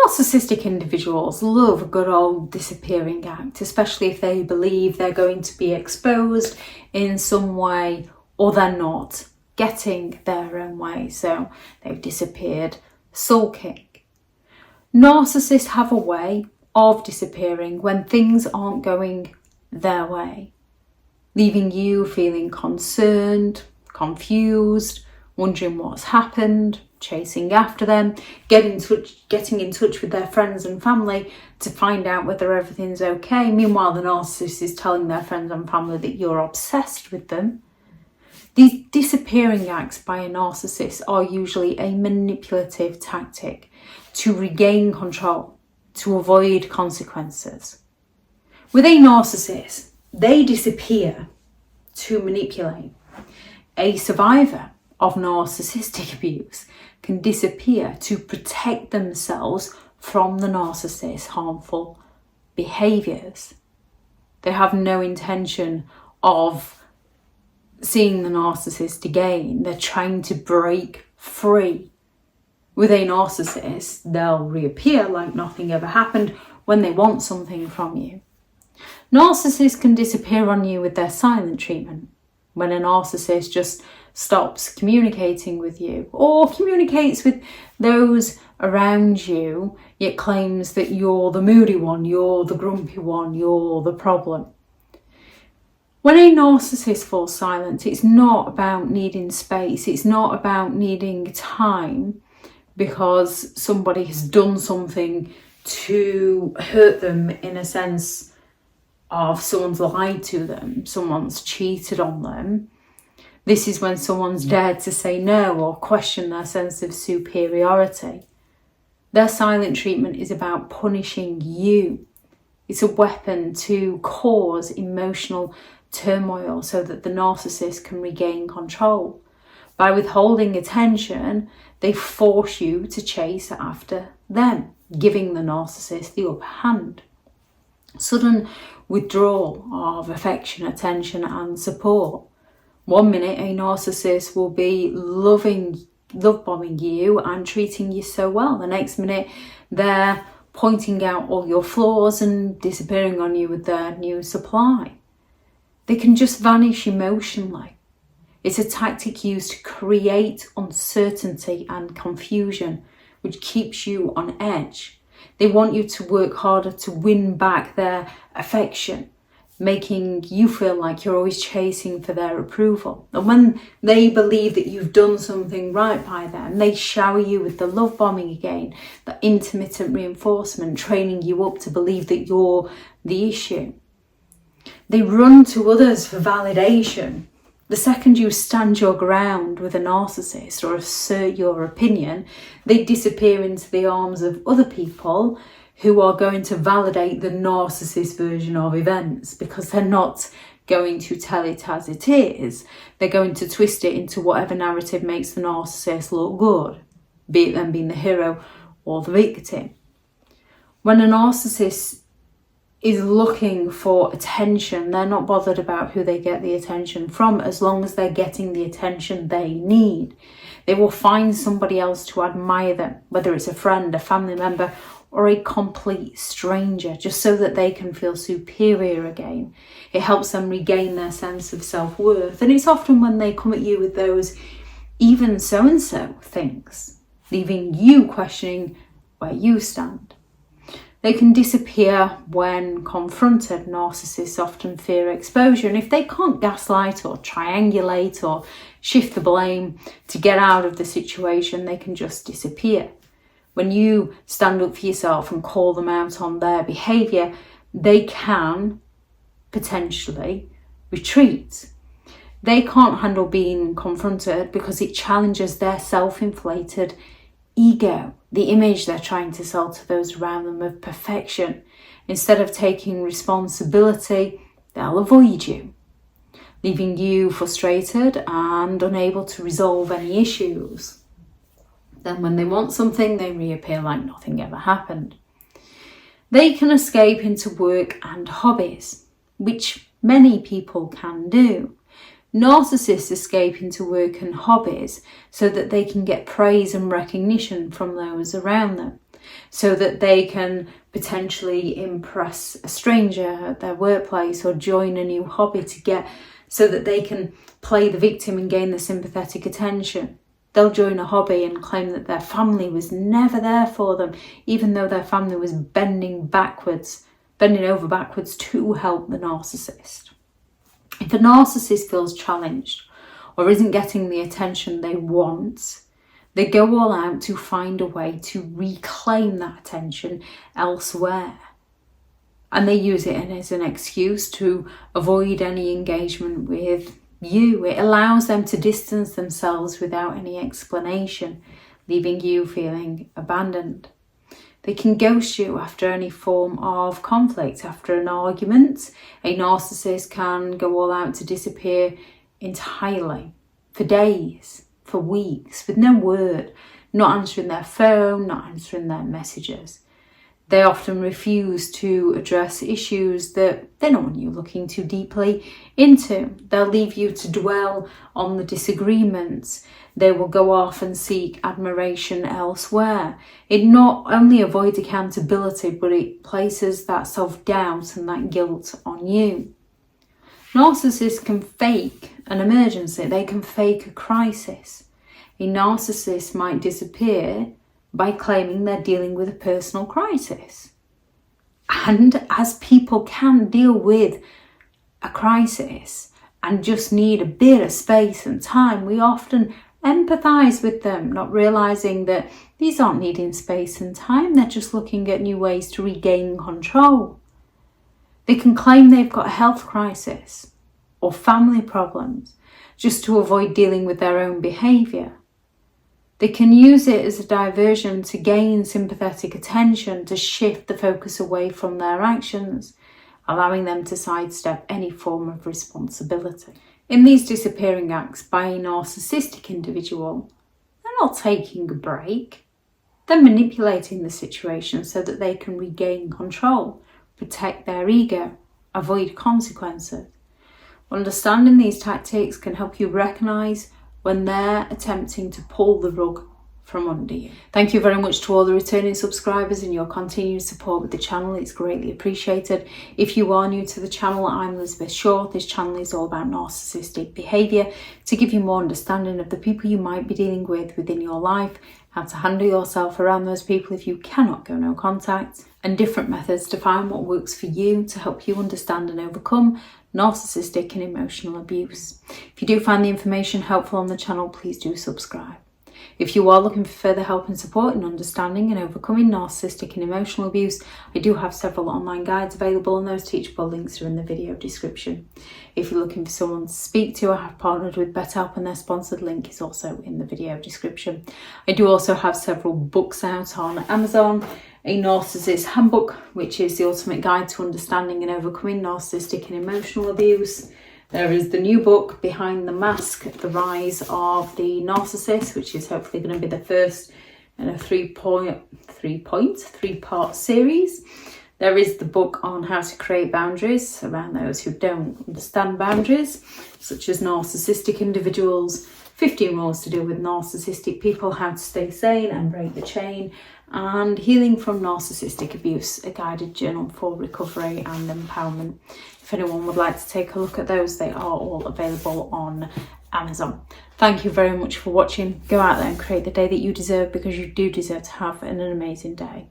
Narcissistic individuals love a good old disappearing act, especially if they believe they're going to be exposed in some way or they're not getting their own way. So they've disappeared sulking. Narcissists have a way of disappearing when things aren't going their way, leaving you feeling concerned, confused, wondering what's happened, chasing after them, getting in touch with their friends and family to find out whether everything's okay. Meanwhile, the narcissist is telling their friends and family that you're obsessed with them. These disappearing acts by a narcissist are usually a manipulative tactic to regain control, to avoid consequences. With a narcissist, they disappear to manipulate. A survivor of narcissistic abuse can disappear to protect themselves from the narcissist's harmful behaviours. They have no intention of seeing the narcissist again. They're trying to break free. With a narcissist, they'll reappear like nothing ever happened when they want something from you. Narcissists can disappear on you with their silent treatment. When a narcissist just stops communicating with you or communicates with those around you, yet claims that you're the moody one, you're the grumpy one, you're the problem. When a narcissist falls silent, it's not about needing space, it's not about needing time because somebody has done something to hurt them, in a sense of someone's lied to them, someone's cheated on them. This is when someone's dared to say no or question their sense of superiority. Their silent treatment is about punishing you. It's a weapon to cause emotional turmoil so that the narcissist can regain control. By withholding attention, they force you to chase after them, giving the narcissist the upper hand. Sudden withdrawal of affection, attention and support. One minute a narcissist will be love bombing you and treating you so well. The next minute they're pointing out all your flaws and disappearing on you with their new supply. They can just vanish emotionally. It's a tactic used to create uncertainty and confusion, which keeps you on edge. They want you to work harder to win back their affection, making you feel like you're always chasing for their approval. And when they believe that you've done something right by them, they shower you with the love bombing again, the intermittent reinforcement, training you up to believe that you're the issue. They run to others for validation. The second you stand your ground with a narcissist or assert your opinion, they disappear into the arms of other people who are going to validate the narcissist version of events, because they're not going to tell it as it is. They're going to twist it into whatever narrative makes the narcissist look good, be it them being the hero or the victim. When a narcissist is looking for attention, they're not bothered about who they get the attention from, as long as they're getting the attention they need. They will find somebody else to admire them, whether it's a friend, a family member, or a complete stranger, just so that they can feel superior again. It helps them regain their sense of self-worth. And it's often when they come at you with those even so-and-so things, leaving you questioning where you stand. They can disappear when confronted. Narcissists often fear exposure, and if they can't gaslight or triangulate or shift the blame to get out of the situation, they can just disappear. When you stand up for yourself and call them out on their behaviour, they can potentially retreat. They can't handle being confronted because it challenges their self-inflated ego, the image they're trying to sell to those around them of perfection. Instead of taking responsibility, they'll avoid you, leaving you frustrated and unable to resolve any issues. Then when they want something, they reappear like nothing ever happened. They can escape into work and hobbies, which many people can do. Narcissists escape into work and hobbies so that they can get praise and recognition from those around them. so that they can potentially impress a stranger at their workplace or join a new hobby so that they can play the victim and gain the sympathetic attention. They'll join a hobby and claim that their family was never there for them, even though their family was bending over backwards to help the narcissist. If a narcissist feels challenged or isn't getting the attention they want, they go all out to find a way to reclaim that attention elsewhere. And they use it as an excuse to avoid any engagement with you. It allows them to distance themselves without any explanation, leaving you feeling abandoned. They can ghost you after any form of conflict. After an argument, a narcissist can go all out to disappear entirely for days, for weeks, with no word, not answering their phone, not answering their messages. They often refuse to address issues that they don't want you looking too deeply into. They'll leave you to dwell on the disagreements. They will go off and seek admiration elsewhere. It not only avoids accountability, but it places that self-doubt and that guilt on you. Narcissists can fake an emergency. They can fake a crisis. A narcissist might disappear by claiming they're dealing with a personal crisis. And as people can deal with a crisis and just need a bit of space and time, we often empathise with them, not realising that these aren't needing space and time, they're just looking at new ways to regain control. They can claim they've got a health crisis or family problems just to avoid dealing with their own behaviour. They can use it as a diversion to gain sympathetic attention, to shift the focus away from their actions, allowing them to sidestep any form of responsibility. In these disappearing acts by a narcissistic individual, they're not taking a break. They're manipulating the situation so that they can regain control, protect their ego, avoid consequences. Understanding these tactics can help you recognise when they're attempting to pull the rug from under you. Thank you very much to all the returning subscribers and your continued support with the channel. It's greatly appreciated. If you are new to the channel, I'm Elizabeth Shaw. This channel is all about narcissistic behaviour to give you more understanding of the people you might be dealing with within your life, how to handle yourself around those people if you cannot go no contact, and different methods to find what works for you to help you understand and overcome narcissistic and emotional abuse. If you do find the information helpful on the channel, please do subscribe. If you are looking for further help and support in understanding and overcoming narcissistic and emotional abuse, I do have several online guides available, and those teachable links are in the video description. If you're looking for someone to speak to, I have partnered with BetterHelp, and their sponsored link is also in the video description. I do also have several books out on Amazon. A Narcissists Handbook, which is the ultimate guide to understanding and overcoming narcissistic and emotional abuse. There is the new book, Behind the Mask, The Rise of the Narcissist, which is hopefully going to be the first in a three-part series. There is the book on how to create boundaries around those who don't understand boundaries, such as narcissistic individuals, 15 rules to deal with narcissistic people, how to stay sane and break the chain, and Healing from Narcissistic Abuse, a guided journal for recovery and empowerment. If anyone would like to take a look at those, they are all available on Amazon. Thank you very much for watching. Go out there and create the day that you deserve, because you do deserve to have an amazing day.